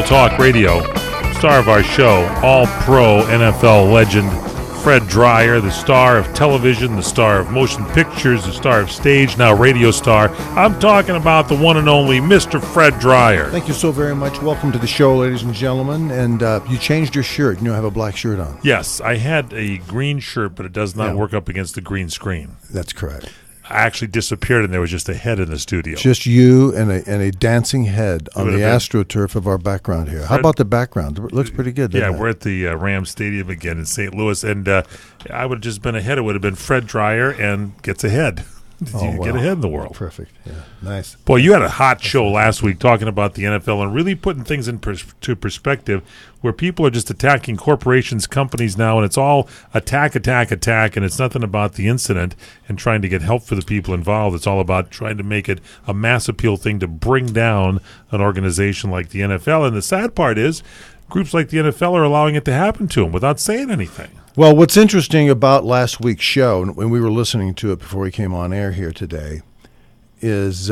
Talk Radio. Star of our show, All-Pro NFL legend Fred Dryer, the star of television, the star of motion pictures, the star of stage, now radio star. I'm talking about the one and only Mr. Fred Dryer. Thank you so very much. Welcome to the show, ladies and gentlemen. And you changed your shirt. You have a black shirt on. Yes, I had a green shirt, but it does not work up against the green screen. That's correct. I actually disappeared, and there was just a head in the studio. Just you and a dancing head on the AstroTurf of our background here. How about the background? It looks pretty good, doesn't it? We're at the Rams Stadium again in St. Louis, and I would have just been ahead. It would have been Fred Dryer and gets ahead. Get ahead in the world. Perfect. Yeah, nice. Boy, you had a hot show last week talking about the NFL and really putting things into perspective where people are just attacking corporations, companies now, and it's all attack, and it's nothing about the incident and trying to get help for the people involved. It's all about trying to make it a mass appeal thing to bring down an organization like the NFL. And the sad part is groups like the NFL are allowing it to happen to them without saying anything. Well, what's interesting about last week's show, when we were listening to it before we came on air here today, is,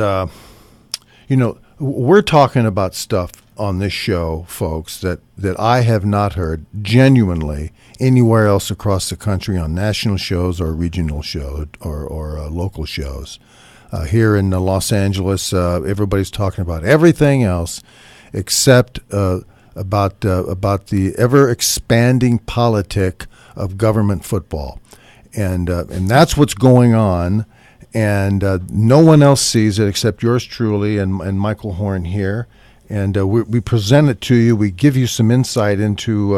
we're talking about stuff on this show, folks, that I have not heard genuinely anywhere else across the country on national shows or regional shows or local shows. Here in Los Angeles, everybody's talking about everything else except about the ever-expanding politic of government football, and that's what's going on, and no one else sees it except yours truly and Michael Horn here, and we present it to you. We give you some insight into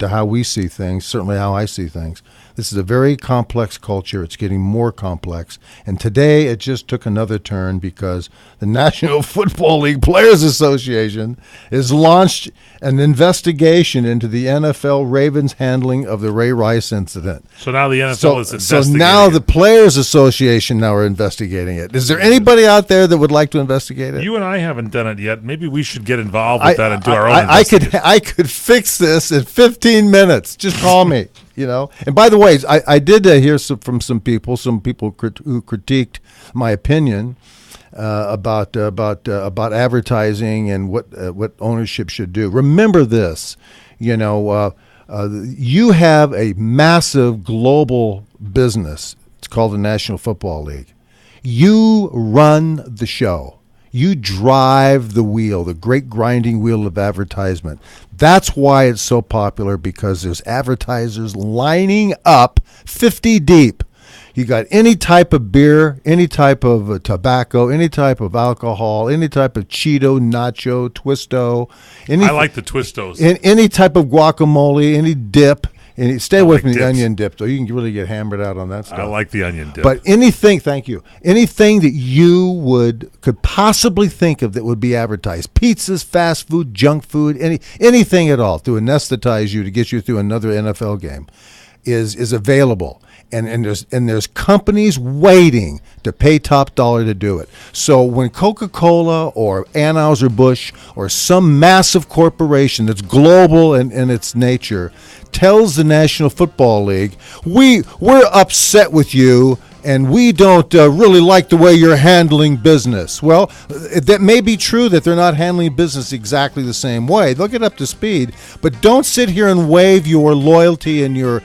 how we see things, certainly how I see things. This is a very complex culture. It's getting more complex, and today it just took another turn because the National Football League Players Association has launched an investigation into the NFL Ravens handling of the Ray Rice incident. So now the NFL is investigating. So now the Players Association are investigating it. Is there anybody out there that would like to investigate it? You and I haven't done it yet. Maybe we should get involved with that and do our own investigation. I could fix this in 15 minutes. Just call me. And by the way, I did hear from some people who critiqued my opinion about advertising and what ownership should do. Remember this, you have a massive global business. It's called the National Football League. You run the show. You drive the wheel, the great grinding wheel of advertisement. That's why it's so popular, because there's advertisers lining up 50 deep. You got any type of beer, any type of tobacco, any type of alcohol, any type of Cheeto, Nacho, Twisto. I like the Twistos. Any type of guacamole, any dip. And stay away from the onion dip, though. You can really get hammered out on that stuff. I like the onion dip. But thank you, anything that you could possibly think of that would be advertised, pizzas, fast food, junk food, anything at all to anesthetize you, to get you through another NFL game, is available. And there's companies waiting to pay top dollar to do it. So when Coca-Cola or Anheuser-Busch or some massive corporation that's global in its nature tells the National Football League, we're upset with you and we don't really like the way you're handling business. Well, that may be true that they're not handling business exactly the same way. They'll get up to speed, but don't sit here and wave your loyalty and your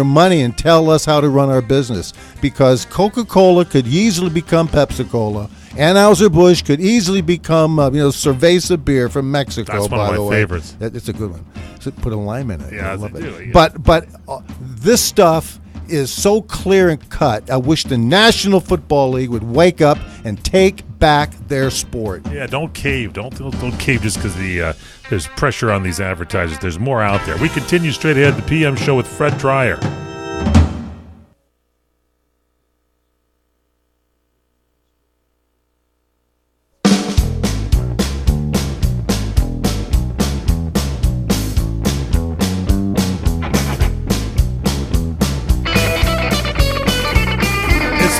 money and tell us how to run our business, because Coca-Cola could easily become Pepsi-Cola. Anheuser-Busch could easily become Cerveza beer from Mexico. That's one by of the my way. favorites. It's a good one. So put a lime in it. Yeah, I love it. do, yeah. But this stuff is so clear and cut. I wish the National Football League would wake up and take back their sport. Yeah, don't cave. Don't cave just because there's pressure on these advertisers. There's more out there. We continue straight ahead. The PM Show with Fred Dryer.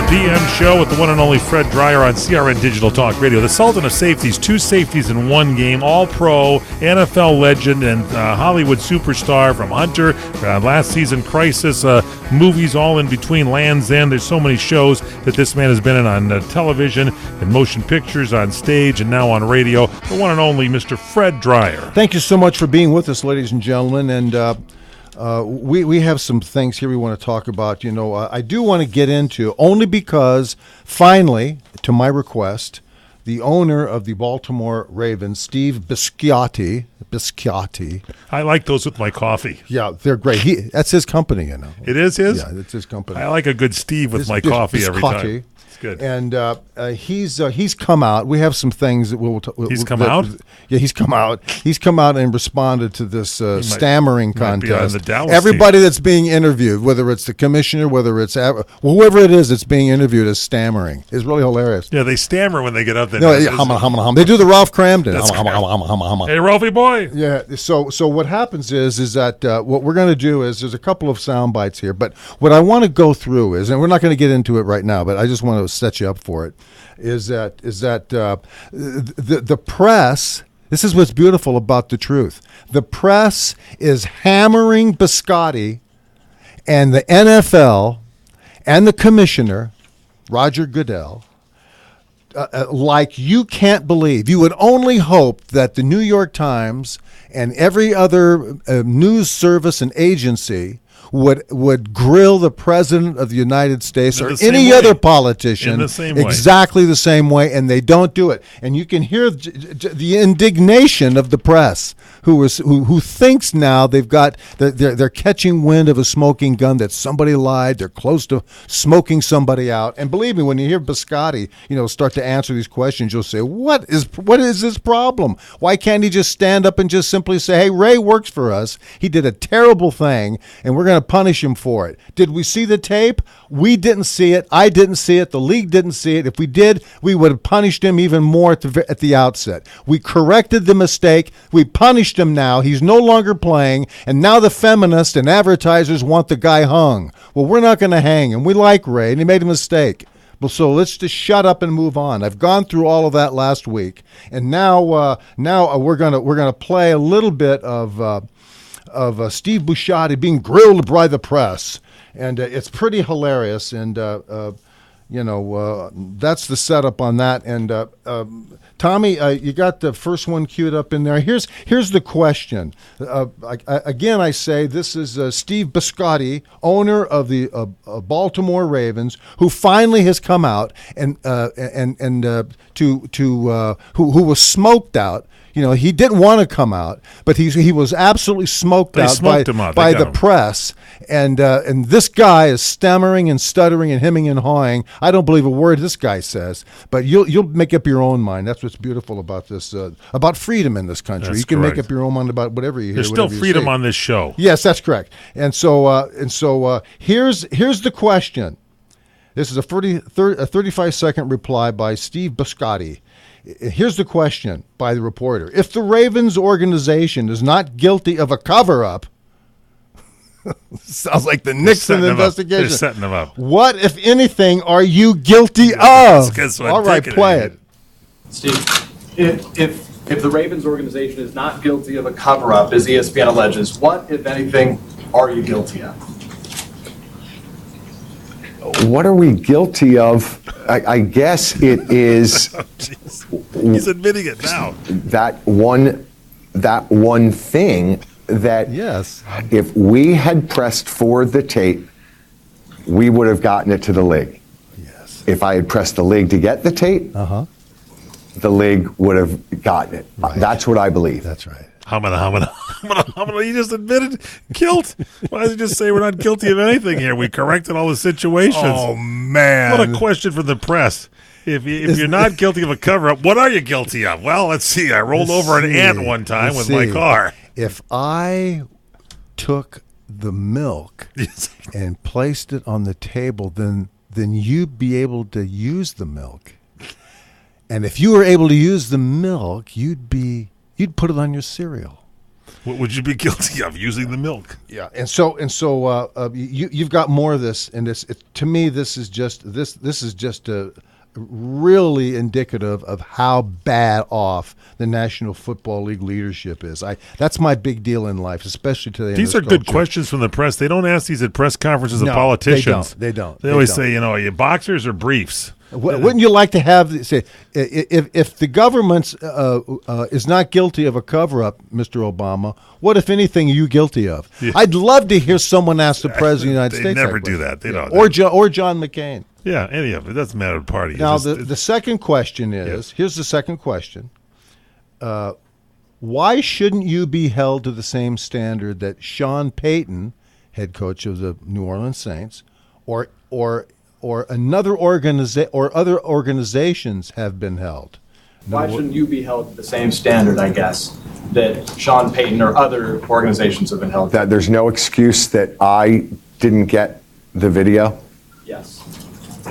PM Show with the one and only Fred Dreyer on CRN Digital Talk Radio. The Sultan of Safeties, 2 safeties in one game, all-pro, NFL legend, and Hollywood superstar from Hunter, last season Crisis, movies all in between, Land's End. There's so many shows that this man has been in on television and motion pictures, on stage, and now on radio. The one and only Mr. Fred Dreyer. Thank you so much for being with us, ladies and gentlemen, and we have some things here we want to talk about. I do want to get into, only because finally, to my request, the owner of the Baltimore Ravens, Steve Bisciotti. I like those with my coffee. Yeah, they're great. That's his company, It is his? Yeah, it's his company. I like a good Steve with my coffee every time. It's good. And he's come out. We have some things that we'll He's come out? Yeah, he's come out. He's come out and responded to this stammering might be on contest. the Dallas Everybody that's being interviewed, whether it's the commissioner, whether it's whoever it is that's being interviewed, is stammering. It's really hilarious. Yeah, they stammer when they get up there. No, hum. They do the Ralph Cramden. Hey, Ralphie boy. Yeah. So what happens is that what we're going to do is there's a couple of sound bites here, but what I want to go through is, and we're not going to get into it right now, but I just want to set you up for it. Is that the press? This is what's beautiful about the truth. The press is hammering Biscotti and the NFL and the commissioner, Roger Goodell, like you can't believe. You would only hope that the New York Times and every other news service and agency would grill the president of the United States or any other politician in the same way. Exactly the same way, and they don't do it. And you can hear the indignation of the press, who thinks now they're catching wind of a smoking gun, that somebody lied. They're close to smoking somebody out. And believe me, when you hear Biscotti, start to answer these questions, you'll say, what is this problem? Why can't he just stand up and just simply say, hey, Ray works for us. He did a terrible thing, and we're going to punish him for it. Did we see the tape? We didn't see it. I didn't see it. The league didn't see it. If we did, we would have punished him even more at the outset. We corrected the mistake. We punished him now. He's no longer playing, and now the feminists and advertisers want the guy hung. Well, we're not going to hang him. We like Ray, and he made a mistake. Well, so let's just shut up and move on. I've gone through all of that last week, and now we're gonna play a little bit of Steve Bisciotti being grilled by the press, and it's pretty hilarious. And that's the setup on that. And Tommy, you got the first one queued up in there. Here's the question. Again, I say this is Steve Bisciotti, owner of the Baltimore Ravens, who finally has come out and who was smoked out. He didn't want to come out, but he was absolutely smoked out by the press. And this guy is stammering and stuttering and hemming and hawing. I don't believe a word this guy says, but you'll make up your own mind. That's what's beautiful about this, about freedom in this country. That's you can correct. make up your own mind about whatever you hear. There's still freedom on this show. Yes, that's correct. And so here's the question. This is a 35-second reply by Steve Bisciotti. Here's the question by the reporter. If the Ravens organization is not guilty of a cover-up, sounds like the Nixon investigation. They're setting them up. What, if anything, are you guilty of? All right, play it. Steve, if the Ravens organization is not guilty of a cover-up, as ESPN alleges, what, if anything, are you guilty of? What are we guilty of? I guess it is. He's admitting it now. That one thing that yes, if we had pressed for the tape, we would have gotten it to the league. Yes. If I had pressed the league to get the tape, the league would have gotten it. Right. That's what I believe. That's right. Hamana. He just admitted guilt. Why does he just say we're not guilty of anything here? We corrected all the situations. Oh, man. What a question from the press. If you're not guilty of a cover-up, what are you guilty of? Well, let's see. I rolled over an ant one time with my car. If I took the milk and placed it on the table, then you'd be able to use the milk. And if you were able to use the milk, you'd put it on your cereal. What would you be guilty of? Using the milk. Yeah, and so you've got more of this, and to me this is just really indicative of how bad off the National Football League leadership is. That's my big deal in life, especially today. These are good questions from the press. They don't ask these at press conferences of politicians. They don't. They always say, are you boxers or briefs? Wouldn't you like to have say if the government is not guilty of a cover-up, Mr. Obama? What, if anything, are you guilty of? Yeah. I'd love to hear someone ask the president of the United States. They never do that. They don't. Or John McCain. Yeah, any of it. It doesn't matter the party. Now, the second question is, here's the second question. Why shouldn't you be held to the same standard that Sean Payton, head coach of the New Orleans Saints, or another or other organizations have been held? Why shouldn't you be held to the same standard, I guess, that Sean Payton or other organizations have been held to? That there's no excuse that I didn't get the video? Yes.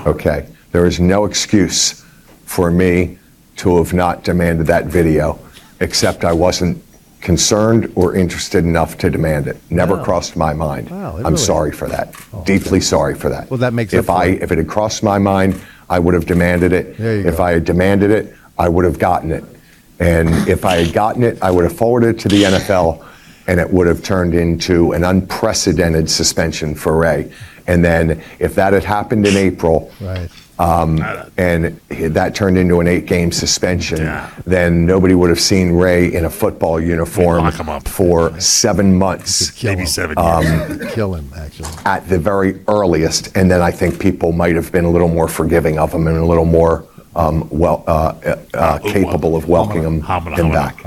Okay. There is no excuse for me to have not demanded that video, except I wasn't concerned or interested enough to demand it. Never crossed my mind. I'm sorry for that. Deeply sorry for that. Well, that makes if it had crossed my mind, I would have demanded it. If I had demanded it, I would have gotten it. And if I had gotten it, I would have forwarded it to the NFL, and it would have turned into an unprecedented suspension for Ray. And then if that had happened in April, right. And that turned into an 8-game suspension, then nobody would have seen Ray in a football uniform for 7 months. Maybe 7 years. Kill him, actually. At the very earliest. And then I think people might have been a little more forgiving of him and a little more capable of welcoming him back.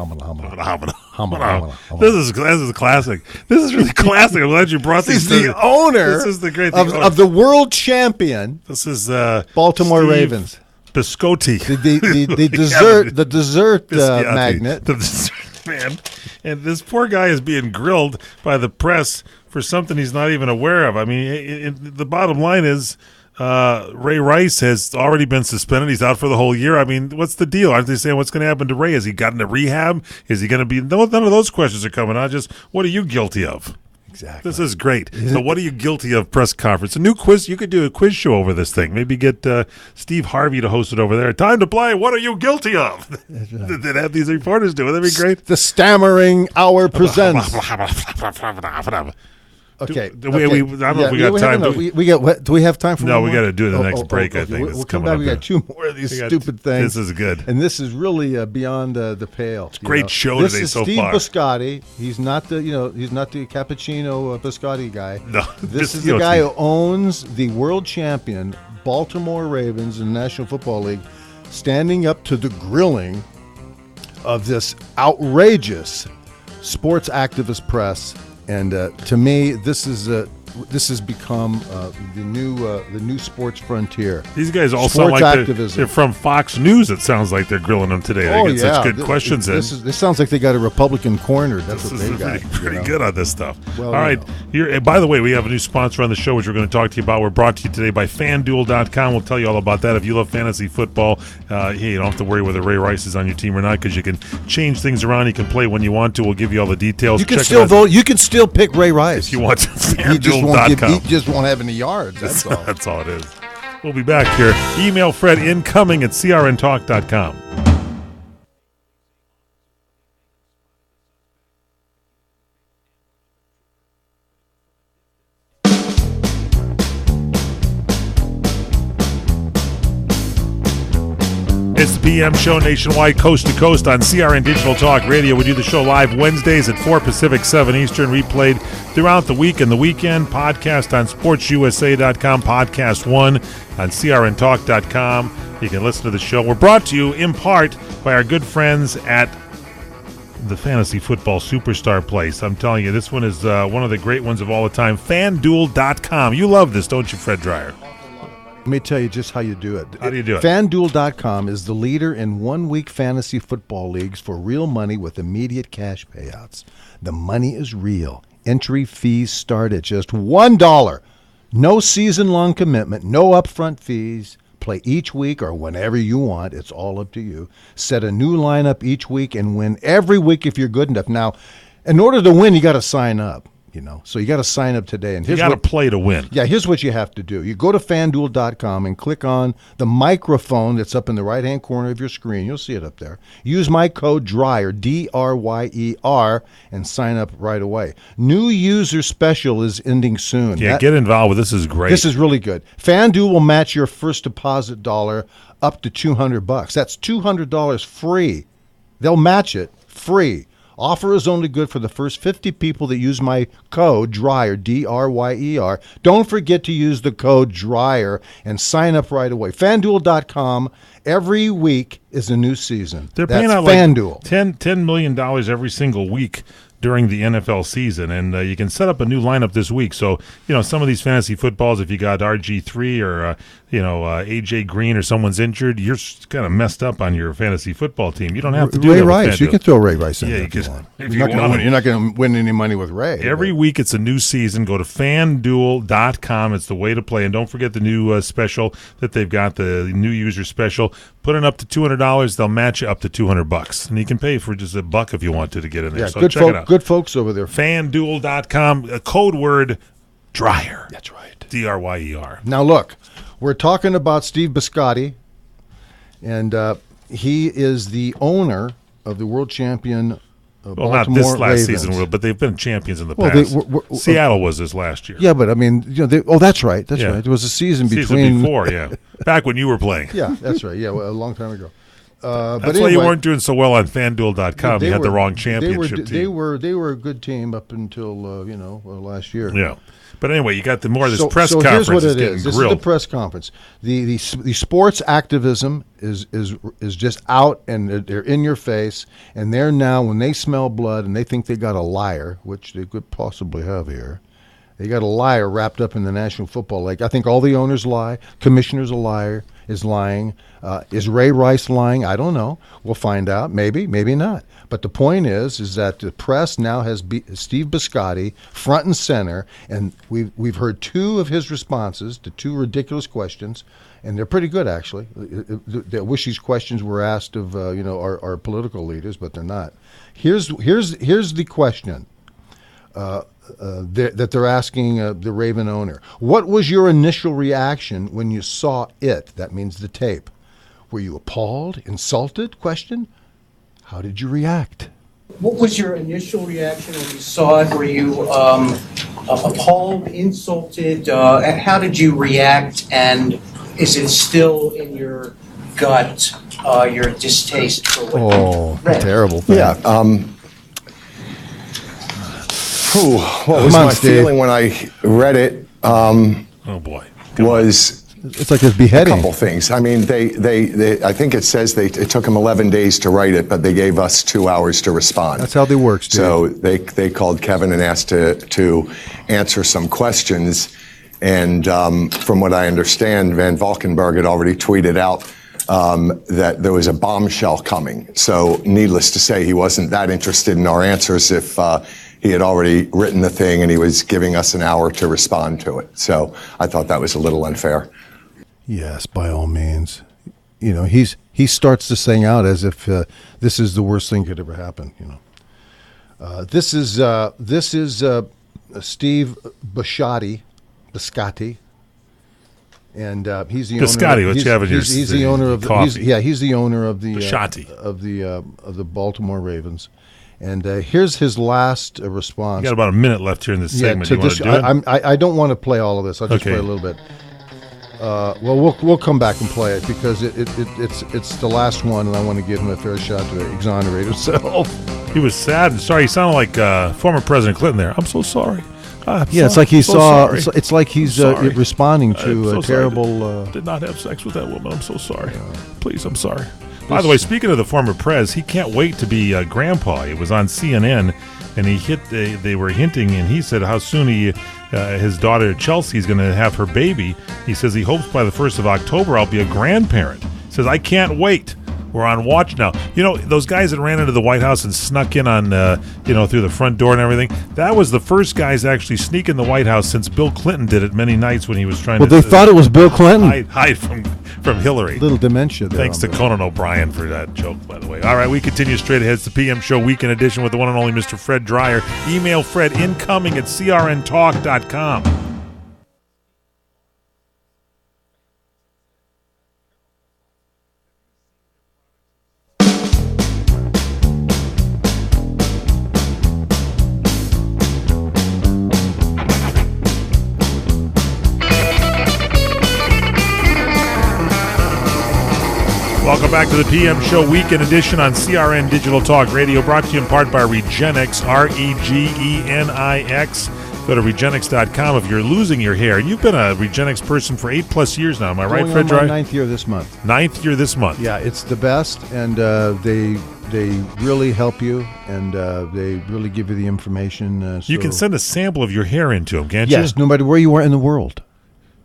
This is classic. This is really classic. I'm glad you brought these. This is the owner. This is the great of the world champion. This is Baltimore Steve Ravens. Biscotti, the dessert, the dessert magnet, the dessert man. And this poor guy is being grilled by the press for something he's not even aware of. I mean, the bottom line is. Ray Rice has already been suspended. He's out for the whole year. I mean, what's the deal? Aren't they saying what's going to happen to Ray? Has he gotten into rehab? Is he going to be? None of those questions are coming out. Just what are you guilty of? Exactly. This is great. So what are you guilty of? Press conference. A new quiz. You could do a quiz show over this thing. Maybe get Steve Harvey to host it over there. Time to play. What are you guilty of? They'd have these reporters do it. That'd be great. The Stammering Hour presents. Okay. I don't know if we got time. Do we have time for? No, we got to do the next break. I think we'll come back. We got 2 more of these stupid things. This is good, and this is really beyond the pale. It's a great show today so far. This is Steve Biscotti. He's not the cappuccino biscotti guy. No, this is the guy who owns the world champion Baltimore Ravens in the National Football League, standing up to the grilling of this outrageous sports activist press. And to me, this has become the new sports frontier. These guys all sound like they're from Fox News. It sounds like they're grilling them today. They get such good questions in. This sounds like they got a Republican cornered. That's what they got. Pretty good on this stuff. Well, all right. Here, by the way, we have a new sponsor on the show, which we're going to talk to you about. We're brought to you today by FanDuel.com. We'll tell you all about that. If you love fantasy football, you don't have to worry whether Ray Rice is on your team or not, because you can change things around. You can play when you want to. We'll give you all the details. You can still vote. You can still pick Ray Rice if you want to. FanDuel.com. He just won't have any yards. That's all. That's all it is. We'll be back here. Email Fred incoming at crntalk.com. It's the PM show nationwide, coast to coast on CRN Digital Talk Radio. We do the show live Wednesdays at 4 Pacific, 7 Eastern, replayed throughout the week and the weekend. Podcast on sportsusa.com, podcast one on crntalk.com. You can listen to the show. We're brought to you in part by our good friends at the Fantasy Football Superstar Place. I'm telling you, this one is one of the great ones of all the time. FanDuel.com. You love this, don't you, Fred Dreyer? Let me tell you just how you do it. How do you do it? FanDuel.com is the leader in one-week fantasy football leagues for real money with immediate cash payouts. The money is real. Entry fees start at just $1. No season-long commitment, no upfront fees. Play each week or whenever you want. It's all up to you. Set a new lineup each week and win every week if you're good enough. Now, In order to win, you got to sign up. So you got to sign up today. And You got to play to win. Yeah, here's what you have to do. You go to FanDuel.com and click on the microphone that's up in the right-hand corner of your screen. You'll see it up there. Use my code DRYER, D-R-Y-E-R, and sign up right away. New user special is ending soon. Yeah, get involved with this. Is great. This is really good. FanDuel will match your first deposit dollar up to $200. That's $200 free. They'll match it free. Offer is only good for the first 50 people that use my code DRYER, D-R-Y-E-R. Don't forget to use the code DRYER and sign up right away. FanDuel.com. Every week is a new season. They're paying out FanDuel. like $10 million every single week during the NFL season, and you can set up a new lineup this week. So, some of these fantasy footballs, if you got RG3 or, AJ Green or someone's injured, you're kind of messed up on your fantasy football team. You don't have to do Ray that with Rice. You FanDuel. can throw Ray Rice in Yeah, there you if you can. want. If You're you not want. going to win any money with Ray. Every week it's a new season. Go to FanDuel.com. It's the way to play. And don't forget the new special that they've got, the new user special. Put in up to $200. They'll match you up to $200. And you can pay for just $1 if you want to get in there. Yeah, So check it out. good folks over there. FanDuel.com. A code word, DRYER. That's right. D-R-Y-E-R. Now, look, we're talking about Steve Biscotti, and he is the owner of the world champion Well, not Baltimore this last Ravens. season, but they've been champions in the Well, past. they- Seattle was this last year. Yeah, but I mean, that's right. That's Yeah. right. There was a season Season between. before, yeah. Back when you were playing. Yeah, that's right. Yeah, well, a long time ago. That's why you weren't doing so well on FanDuel.com. You had the wrong championship They team. were a good team up until last year. Yeah. But anyway, you got the more of this So press here's conference what is it getting is. This grilled. is the press conference. The sports activism is just out, and they're in your face. And they're now, when they smell blood and they think they got a liar, which they could possibly have here, they got a liar wrapped up in the National Football League. I think all the owners lie. Commissioner's is lying. Is Ray Rice lying? I don't know. We'll find out. Maybe, maybe not. But the point is that the press now has Steve Biscotti front and center, and we've heard two of his responses to two ridiculous questions, and they're pretty good actually. I wish these questions were asked of our political leaders, but they're not. Here's the question. That they're asking the Raven owner. What was your initial reaction when you saw it? That means the tape. Were you appalled, insulted? Question. How did you react? What was your initial reaction when you saw it? Were you appalled, insulted? How did you react? And is it still in your gut, your distaste for what you read? Terrible thing. Yeah. What was Come on, my Steve. feeling when I read it? Oh, boy. Was It's like his beheading. a couple things. I mean, they I think it says it took them 11 days to write it, but they gave us 2 hours to respond. That's how they work, Steve. So they called Kevin and asked to answer some questions. And from what I understand, Van Valkenburg had already tweeted out that there was a bombshell coming. So needless to say, he wasn't that interested in our answers if he had already written the thing and he was giving us an hour to respond to it. So I thought that was a little unfair. Yes, by all means. He starts this thing out as if this is the worst thing could ever happen. This is Steve Biscotti, and he's the Biscotti, owner. what He's, you have in your he's the owner of coffee. he's the owner of the Biscotti. of the Baltimore Ravens. And here's his last response. You got about a minute left here in this segment. to You want this, to do it? I don't want to play all of this. I'll just Okay. play a little bit. Well, we'll come back and play it because it's the last one, and I want to give him a fair shot to exonerate himself. He was sad and sorry. He sounded like former President Clinton there. I'm so sorry. Yeah, it's like he so saw. sorry. It's like he's Sorry. responding I'm to so a sorry. terrible. Did not have sex with that woman. I'm so sorry. Please, I'm sorry. By the way, speaking of the former prez, he can't wait to be grandpa. It was on CNN, and they were hinting, and he said how soon his daughter Chelsea is going to have her baby. He says he hopes by the 1st of October I'll be a grandparent. He says, I can't wait. We're on watch now. You know, those guys that ran into the White House and snuck in on, through the front door and everything, that was the first guys to actually sneak in the White House since Bill Clinton did it many nights when he was trying Well, to they thought it was Bill Clinton. hide from Hillary. Little dementia there. Thanks to Conan O'Brien for that joke, by the way. All right, we continue straight ahead. It's the PM Show Weekend Edition with the one and only Mr. Fred Dreyer. Email Fred incoming at crntalk.com. Welcome back to the PM Show Weekend Edition on CRN Digital Talk Radio, brought to you in part by Regenix, Regenix. Go to Regenix.com if you're losing your hair. You've been a Regenix person for 8+ years now, am I right, Fred Dry? Ninth year this month. Ninth year this month. Yeah, it's the best, and they really help you, and they really give you the information. You can send a sample of your hair into them, can't you? Yes, no matter where you are in the world.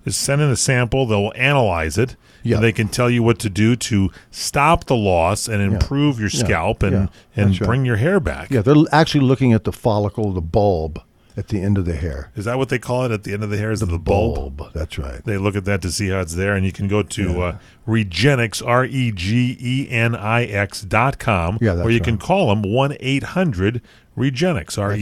Just send in a sample. They'll analyze it. Yeah. And they can tell you what to do to stop the loss and improve your scalp and bring your hair back. Yeah, they're actually looking at the follicle, the bulb at the end of the hair. Is that what they call it at the end of the hair? Is it the bulb? That's right. They look at that to see how it's there, and you can go to Regenix, Regenix.com, Yeah, that's or you right. can call them 1-800-REGENIX, Regenix. That's what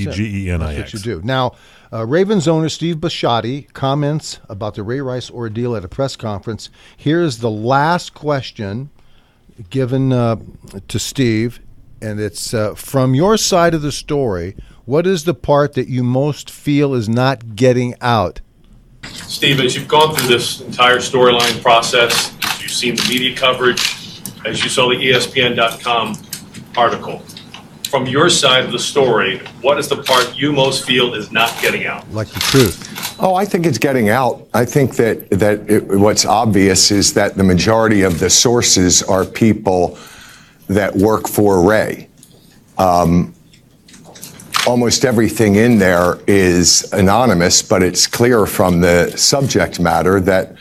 you do. Now, Ravens owner Steve Bisciotti comments about the Ray Rice ordeal at a press conference. Here's the last question given to Steve, and it's from your side of the story, what is the part that you most feel is not getting out? Steve, as you've gone through this entire storyline process, as you've seen the media coverage, as you saw the ESPN.com article, from your side of the story, what is the part you most feel is not getting out? Like the truth. Oh, I think it's getting out. I think what's obvious is that the majority of the sources are people that work for Ray. Almost everything in there is anonymous, but it's clear from the subject matter that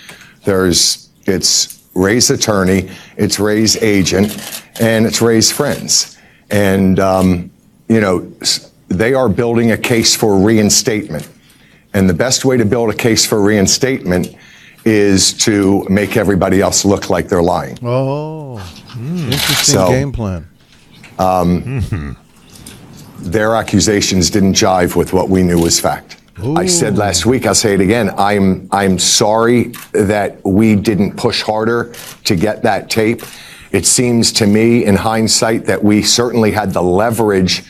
it's Ray's attorney, it's Ray's agent, and it's Ray's friends. And, they are building a case for reinstatement. And the best way to build a case for reinstatement is to make everybody else look like they're lying. Oh, interesting game plan. Their accusations didn't jive with what we knew was fact. Ooh. I said last week, I'll say it again, I'm sorry that we didn't push harder to get that tape. It seems to me, in hindsight, that we certainly had the leverage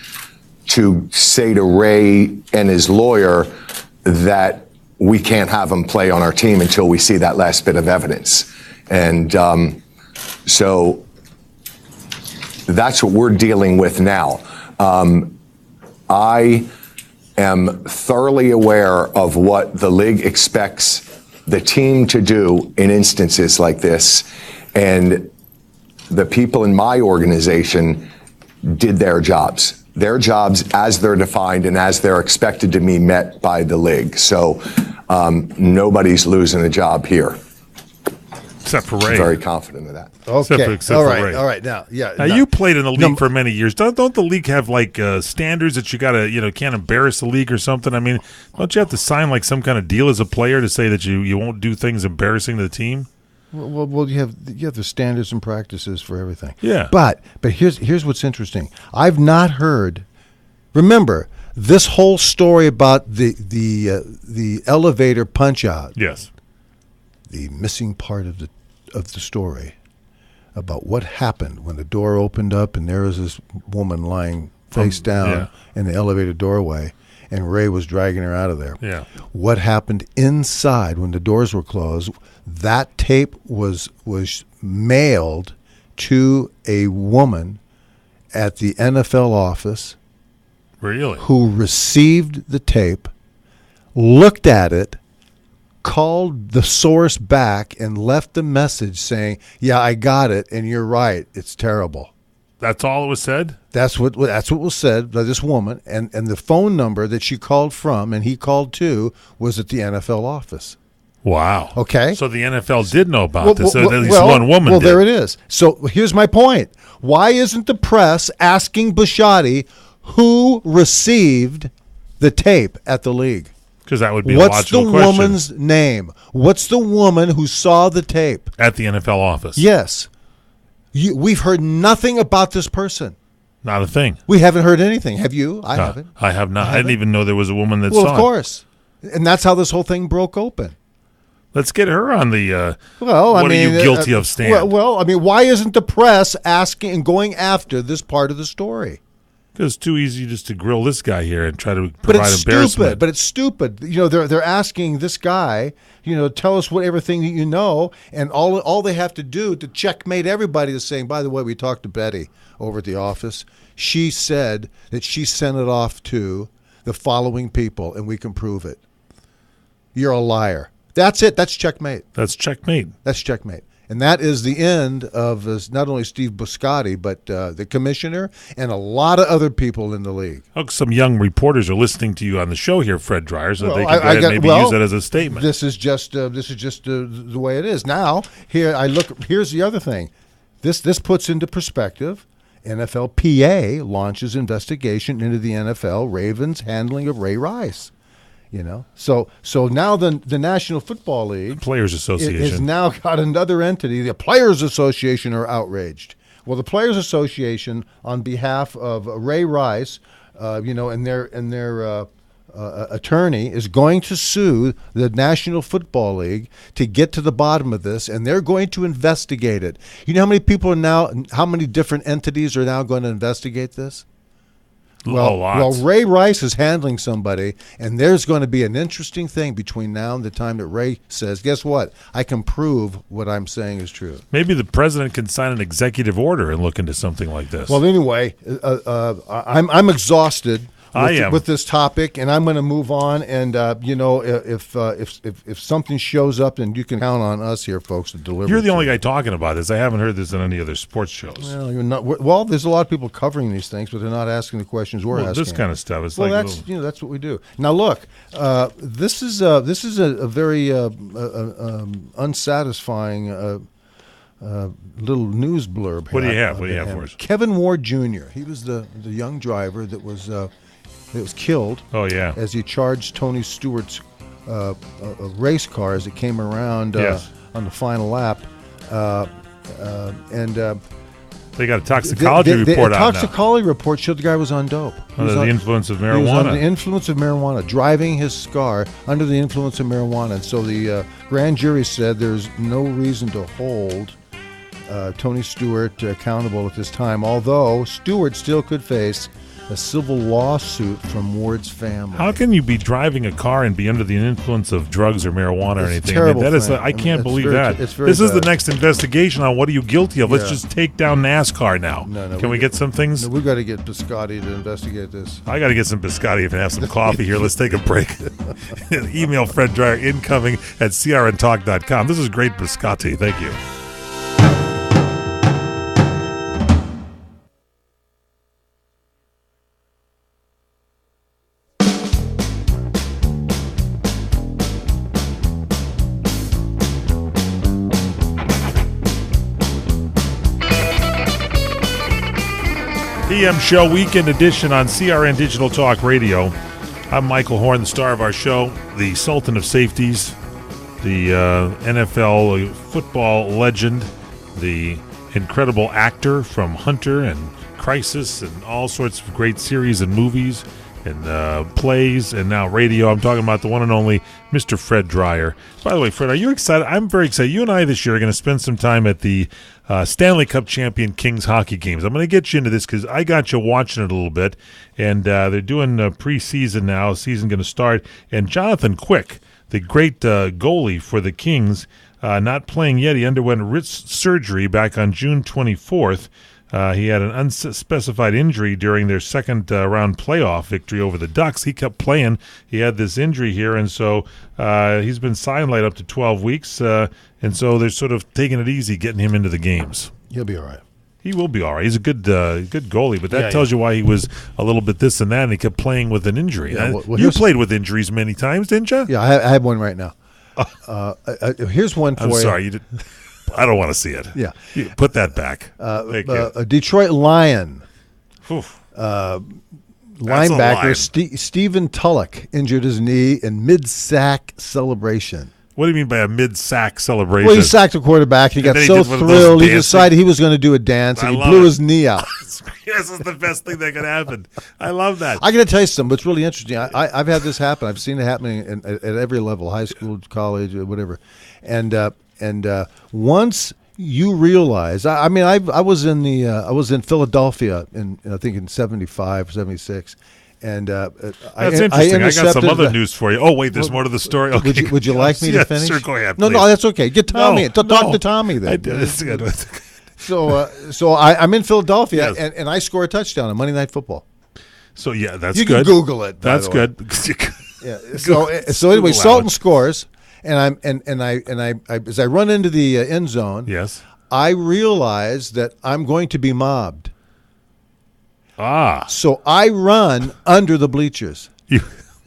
to say to Ray and his lawyer that we can't have him play on our team until we see that last bit of evidence. And so that's what we're dealing with now. I am thoroughly aware of what the league expects the team to do in instances like this. And the people in my organization did their jobs as they're defined and as they're expected to be met by the league. So nobody's losing a job here. Except for Ray. I'm very confident of that. Okay. Except for Ray. All right. Now, you played in the league for many years. Don't the league have like standards that you gotta can't embarrass the league or something? I mean, don't you have to sign like some kind of deal as a player to say that you won't do things embarrassing to the team? Well, you have the standards and practices for everything. Yeah. But here's what's interesting. I've not heard. Remember this whole story about the elevator punch out. Yes. The missing part of the story about what happened when the door opened up and there was this woman lying face down in the elevator doorway, and Ray was dragging her out of there. Yeah. What happened inside when the doors were closed? That tape was mailed to a woman at the NFL office. Really? Who received the tape, looked at it, called the source back, and left a message saying, "Yeah, I got it, and you're right. It's terrible." That's all it was said? That's what was said by this woman, and the phone number that she called from and he called to was at the NFL office. Wow. Okay. So the NFL did know about this. So at least well, one woman Well, did. there it is. So here's my point. Why isn't the press asking Bisciotti who received the tape at the league? Because that would be a What's the logical question. woman's name? What's the woman who saw the tape? At the NFL office. Yes. We've heard nothing about this person. Not a thing. We haven't heard anything. Have you? I haven't. I have not. I didn't even know there was a woman that Well, saw of it. course. And that's how this whole thing broke open. Let's get her on the Well, what I mean, are you guilty of stand. Well, I mean, why isn't the press asking and going after this part of the story? Because it's too easy just to grill this guy here and try to But provide it's embarrassment. stupid. But it's stupid. You know, they're asking this guy, you know, tell us what everything that you know, and all they have to do to checkmate everybody is saying, by the way, we talked to Betty over at the office. She said that she sent it off to the following people, and we can prove it. You're a liar. That's it. That's checkmate. That's checkmate. That's checkmate. And that is the end of not only Steve Bisciotti, but the commissioner and a lot of other people in the league. Look, some young reporters are listening to you on the show here, Fred Dreyer, so Well, they can go ahead and maybe use that as a statement. This is just the way it is. Now, here's the other thing. This puts into perspective. NFLPA launches investigation into the NFL Ravens handling of Ray Rice. You know, so now the National Football League Players Association has now got another entity. The Players Association are outraged. Well, the Players Association, on behalf of Ray Rice, you know, and their attorney is going to sue the National Football League to get to the bottom of this, and they're going to investigate it. You know how many people are now? How many different entities are now going to investigate this? Well, Ray Rice is handling somebody, and there's going to be an interesting thing between now and the time that Ray says, guess what? I can prove what I'm saying is true. Maybe the president can sign an executive order and look into something like this. Well, anyway, I'm exhausted with this topic, and I'm going to move on. And you know, if something shows up, then you can count on us here, folks, to deliver. You're the only guy talking about this. I haven't heard this in any other sports shows. Well, you're not. Well, there's a lot of people covering these things, but they're not asking the questions we're asking. This kind of stuff. It's well, like that's what we do. Now, look, this is a very unsatisfying. Little news blurb. What do you have? What do you have for us? Kevin Ward Jr. He was the young driver that was killed. Oh yeah. As he charged Tony Stewart's race car as it came around on the final lap, and they got a toxicology report out now. A toxicology report showed the guy was on dope. Under the influence of marijuana. He was under the influence of marijuana, driving his car under the influence of marijuana. And so the grand jury said there's no reason to hold Tony Stewart accountable at this time, although Stewart still could face a civil lawsuit from Ward's family. How can you be driving a car and be under the influence of drugs or marijuana or anything? Terrible I can't believe that. It's very this is the bad. next investigation on what are you guilty of. Let's just take down NASCAR now. No, can we get some things? No, we've got to get Biscotti to investigate this. I got to get some biscotti and have some coffee here. Let's take a break. Email Fred Dreyer incoming at crntalk.com. This is great biscotti. Thank you. PM Show Weekend Edition on CRN Digital Talk Radio. I'm Michael Horn, the star of our show, the Sultan of Safeties, the NFL football legend, the incredible actor from Hunter and Crisis and all sorts of great series and movies and plays and now radio. I'm talking about the one and only Mr. Fred Dreyer. By the way, Fred, are you excited? I'm very excited. You and I this year are going to spend some time at the Stanley Cup champion Kings hockey games. I'm going to get you into this because I got you watching it a little bit, and they're doing preseason now. Season going to start, and Jonathan Quick, the great goalie for the Kings, not playing yet. He underwent wrist surgery back on June 24th. He had an unspecified injury during their second round playoff victory over the Ducks. He kept playing. He had this injury here, and so he's been sidelined up to 12 weeks. And so they're sort of taking it easy, getting him into the games. He'll be all right. He will be all right. He's a good goalie, but that tells you why he was a little bit this and that, and he kept playing with an injury. Yeah, you played with injuries many times, didn't you? Yeah, I have one right now. Here's one for I'm you. sorry. You did. I don't want to see it. Yeah. You put that back. Thank you. A Detroit Lion Oof. linebacker line. Stephen Tulloch injured his knee in mid-sack celebration. What do you mean by a mid-sack celebration? Well, he sacked the quarterback. He And got then he so did one of those thrilled, he dancing- decided he was going to do a dance, I and he love blew it. his knee out. This is the best thing that could happen. I love that. I got to tell you something. What's really interesting, I've had this happen. I've seen it happening at every level, high school, college, or whatever. And once you realize, I was in Philadelphia I think in 75, 76. And That's interesting. I got some intercepted other the- news for you. Oh, wait, there's more to the story. Okay. Would you like me to Yes, finish? Sure, go ahead. No, please. that's okay. Get Tommy. Talk No. to Tommy then. I did. It's good. So I'm in Philadelphia, Yes. and I score a touchdown on Monday Night Football. So, yeah, that's You good. can Google it. by That's the way. good. Yeah. So anyway, Google Sultan that. scores, and I as I run into the end zone, Yes. I realize that I'm going to be mobbed. Ah. So I run under the bleachers. You,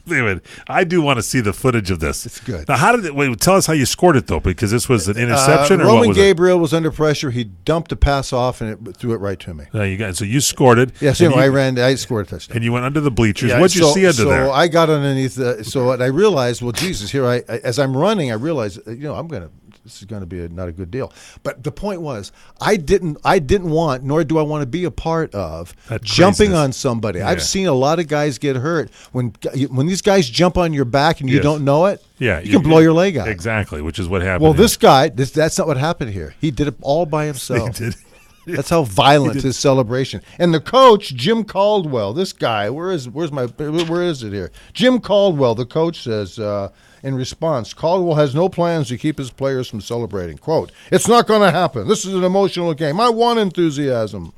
wait a minute. I do want to see the footage of this. It's good. Now, how did it? Wait, tell us how you scored it though, because this was an interception or Roman what was Gabriel was under pressure. He dumped a pass off and it threw it right to me. it? No, you got. So you scored it. Yes, and I scored a touchdown. and you went under the bleachers. Yeah, What'd you see under so there? I got underneath. And I realized, well, Jesus, here as I'm running, I realized, this is going to be not a good deal. But the point was, I didn't want, nor do I want to be a part of That jumping craziness. on somebody. Yeah. I've seen a lot of guys get hurt when these guys jump on your back and you Yes. don't know it. Yeah, you can blow your leg out. Exactly, which is what happened. Well, here. this guy, that's not what happened here. He did it all by himself. He did. That's how violent his celebration. And the coach, Jim Caldwell, this guy, where is it here? Jim Caldwell, the coach says in response, Caldwell has no plans to keep his players from celebrating. Quote, "It's not going to happen. This is an emotional game. I want enthusiasm,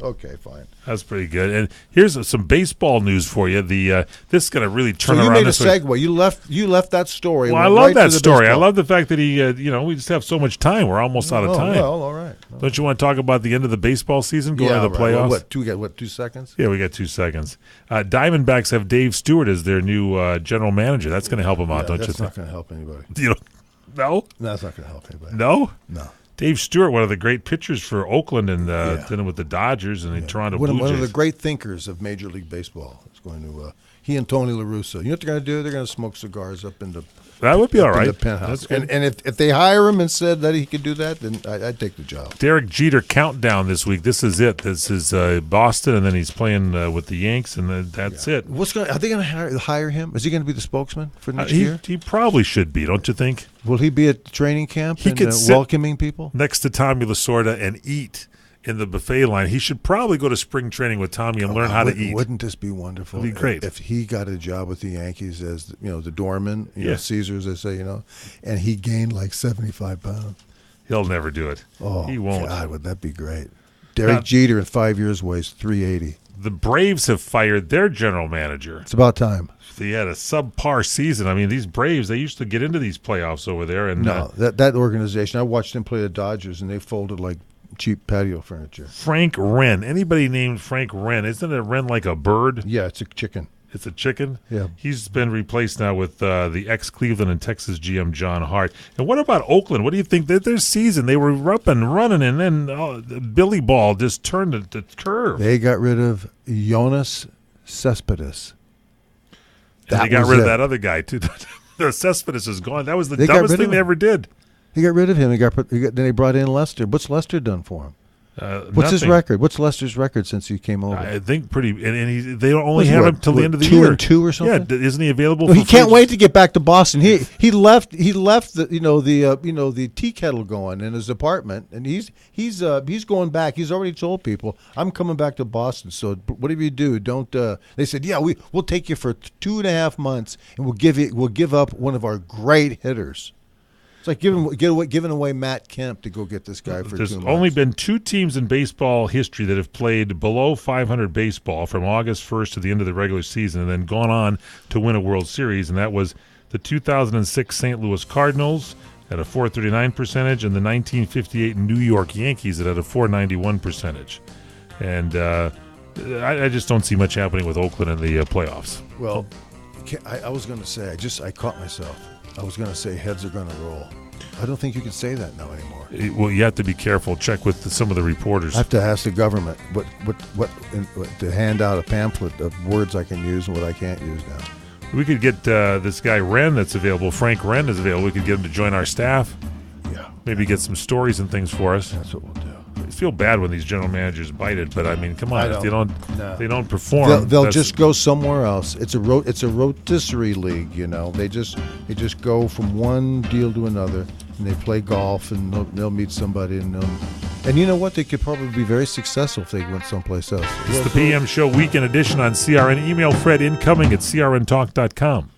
Okay, fine. That's pretty good. And here's some baseball news for you. This is going to really turn So you around. made a this week. segue. You left that story. Well, I went love right that to the story. I baseball. love the fact that he, we just have so much time. We're almost out of Oh, time. well, all right. Don't you want to talk about the end of the baseball season, going to the right. playoffs? Well, what, 2 seconds? Yeah, we got 2 seconds. Diamondbacks have Dave Stewart as their new general manager. That's going to help them out, don't you That's think? not going to help anybody. You know, no, No, that's not going to help anybody. no. No. Dave Stewart, one of the great pitchers for Oakland and then with the Dodgers and the Toronto Blue One of Jays. the great thinkers of Major League Baseball is going to. He and Tony La Russa. You know what they're going to do? They're going to smoke cigars up in the That would be all in right. the penthouse. That's good. And if they hire him and said that he could do that, then I'd take the job. Derek Jeter countdown this week. This is it. This is Boston, and then he's playing with the Yanks, and then that's it. Are they going to hire him? Is he going to be the spokesman for next He, year? he probably should be, don't you think? Will he be at training camp He and could sit- welcoming people? Next to Tommy Lasorda and eat in the buffet line. He should probably go to spring training with Tommy and learn how to eat. Wouldn't this be wonderful? It'd be great. if he got a job with the Yankees as the doorman, Yeah. Caesars, they say, and he gained like 75 pounds. He'll never do it. Oh, He won't. God, would that be great? Derek Now- Jeter in 5 years weighs 380. The Braves have fired their general manager. It's about time. They had a subpar season. I mean, these Braves, they used to get into these playoffs over there. And No, that organization, I watched them play the Dodgers, and they folded like cheap patio furniture. Frank Wren. Anybody named Frank Wren? Isn't a wren like a bird? Yeah, it's a chicken. It's a chicken? Yeah. He's been replaced now with the ex-Cleveland and Texas GM John Hart. And what about Oakland? What do you think? Their season, they were up and running, and then Billy Ball just turned the curve. They got rid of Jonas Cespedes. And they That got was rid of it. that other guy, too. The Cespedes is gone. That was the They got dumbest rid of thing they him. ever did. They got rid of him. Then they brought in Lester. What's Lester done for him? What's his Nothing. record? What's Lester's record since he came over? I think pretty, and they only Was he have what, him till the end of the 2 year. and 2 or something? Yeah, isn't he available? Well, for he can't free- wait to get back to Boston. He left the tea kettle going in his apartment, and he's going back. He's already told people, I'm coming back to Boston. So whatever you do, don't. They said, yeah, we'll take you for 2.5 months, and we'll give up one of our great hitters. It's like giving away Matt Kemp to go get this guy for There's 2 months. only been 2 teams in baseball history that have played below 500 baseball from August 1st to the end of the regular season and then gone on to win a World Series, and that was the 2006 St. Louis Cardinals at a .439 percentage and the 1958 New York Yankees at a .491 percentage. And I just don't see much happening with Oakland in the playoffs. Well, I was going to say, I caught myself. I was going to say heads are going to roll. I don't think you can say that now anymore. Well, you have to be careful. Check with some of the reporters. I have to ask the government what to hand out a pamphlet of words I can use and what I can't use now. We could get this guy Wren that's available. Frank Wren is available. We could get him to join our staff. Yeah. Maybe get some stories and things for us. That's what we'll do. I feel bad when these general managers bite it, but I mean, come on, if they don't perform, they'll just go somewhere else. It's a rotisserie league, you know. They just go from one deal to another, and they play golf, and they'll meet somebody, and you know what? They could probably be very successful if they went someplace else. It's the PM Show Weekend Edition on CRN. Email Fred incoming at crntalk.com.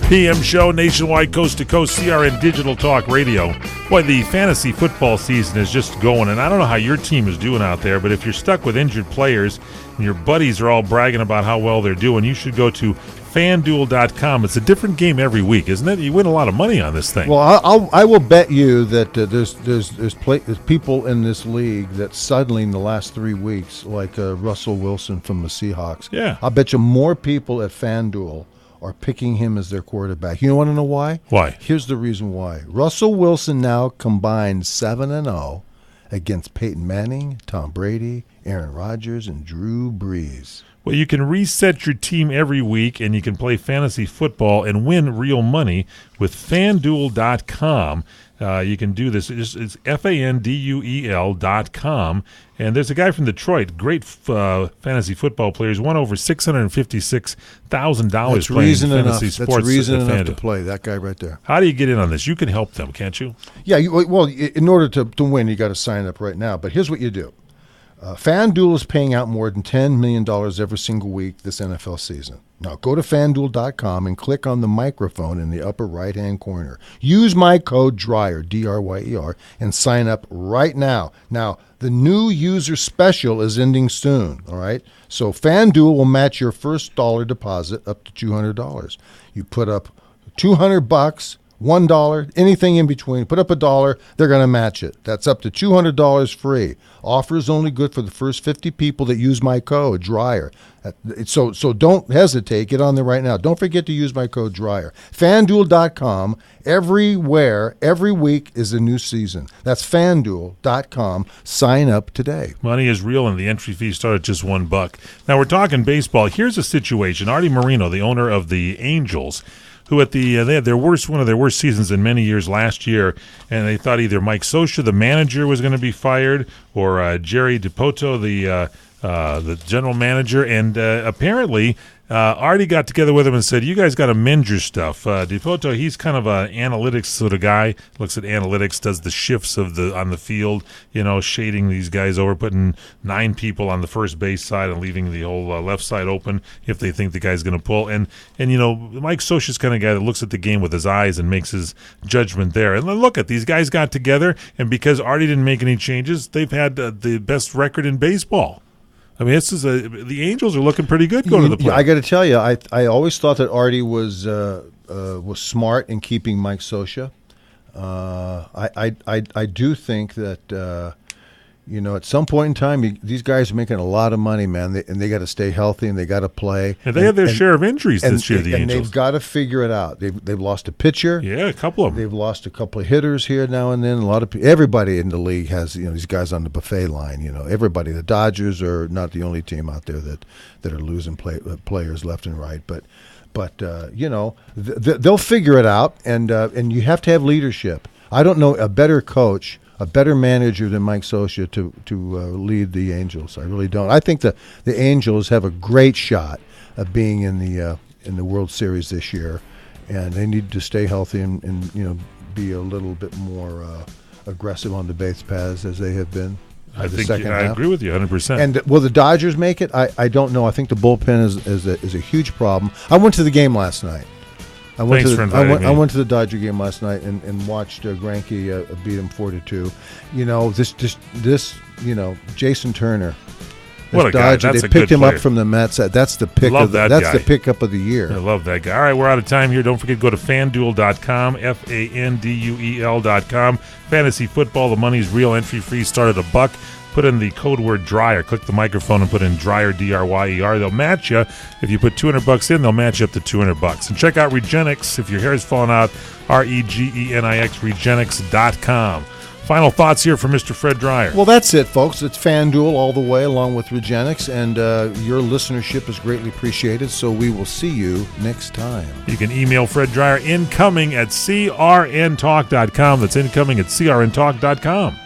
PM Show, nationwide, coast to coast, CRN Digital Talk Radio. Boy, the fantasy football season is just going, and I don't know how your team is doing out there, but if you're stuck with injured players and your buddies are all bragging about how well they're doing, you should go to FanDuel.com. It's a different game every week, isn't it? You win a lot of money on this thing. Well, I will bet you that there's people in this league that suddenly in the last 3 weeks, like Russell Wilson from the Seahawks. Yeah. I'll bet you more people at FanDuel are picking him as their quarterback. You want to know why? Why? Here's the reason why. Russell Wilson now combined 7-0 against Peyton Manning, Tom Brady, Aaron Rodgers, and Drew Brees. Well, you can reset your team every week, and you can play fantasy football and win real money with FanDuel.com. You can do this. It's FanDuel.com. And there's a guy from Detroit, great fantasy football player. He's won over $656,000 playing fantasy sports. That's reason enough FanDuel. to play. That guy right there. How do you get in on this? You can help them, can't you? Yeah, well, in order to win, you got to sign up right now. But here's what you do. FanDuel is paying out more than $10 million every single week this NFL season. Now, go to FanDuel.com and click on the microphone in the upper right-hand corner. Use my code DRYER, D-R-Y-E-R, and sign up right now. Now, the new user special is ending soon, all right? So FanDuel will match your first dollar deposit up to $200. You put up $200, $1, anything in between. Put up $1, they're going to match it. That's up to $200 free. Offer is only good for the first 50 people that use my code, DRYER. So don't hesitate. Get on there right now. Don't forget to use my code DRYER. FanDuel.com. Everywhere, every week is a new season. That's FanDuel.com. Sign up today. Money is real, and the entry fee starts at just $1. Now, we're talking baseball. Here's a situation. Artie Moreno, the owner of the Angels, who at they had one of their worst seasons in many years last year, and they thought either Mike Scioscia, the manager, was going to be fired, or Jerry Dipoto, the general manager, and apparently Artie got together with him and said, you guys got to mend your stuff. Dipoto, he's kind of an analytics sort of guy, looks at analytics, does the shifts on the field, shading these guys over, putting 9 people on the first base side and leaving the whole left side open if they think the guy's going to pull. And Mike Scioscia's kind of guy that looks at the game with his eyes and makes his judgment there. And look at these guys got together, and because Artie didn't make any changes, they've had the best record in baseball. I mean, the Angels are looking pretty good going to the playoffs. I got to tell you, I always thought that Artie was smart in keeping Mike Scioscia. I do think that at some point in time, these guys are making a lot of money, man, and they got to stay healthy and they got to play. And they have their share of injuries this year, the Angels. And they've got to figure it out. They've lost a pitcher. Yeah, a couple of them. They've lost a couple of hitters here now and then. Everybody in the league has these guys on the buffet line. Everybody. The Dodgers are not the only team out there that are losing players left and right, but they'll figure it out, and you have to have leadership. I don't know a better coach, a better manager than Mike Scioscia to lead the Angels. I really don't. I think the Angels have a great shot of being in the World Series this year, and they need to stay healthy and be a little bit more aggressive on the base paths as they have been. I agree with you 100%. And will the Dodgers make it? I don't know. I think the bullpen is a huge problem. I went to the game last night. I went to the Dodger game last night and watched Greinke beat him 4-2. Jason Turner What a guy. Dodger. That's They a picked good him player. up from the Mets. That's the pick. Love that that's guy. the pickup of the year. I love that guy. All right, we're out of time here. Don't forget to go to FanDuel.com, FanDuel.com. Fantasy football, the money's real, entry free, start at $1. Put in the code word DRYER. Click the microphone and put in DRYER, D-R-Y-E-R. They'll match you. If you put $200 in, they'll match you up to $200. And check out Regenix. If your hair is falling out, REGENIX, Regenix.com. Final thoughts here from Mr. Fred Dryer. Well, that's it, folks. It's FanDuel all the way, along with Regenix, and your listenership is greatly appreciated, so we will see you next time. You can email Fred Dryer incoming at crntalk.com. That's incoming at crntalk.com.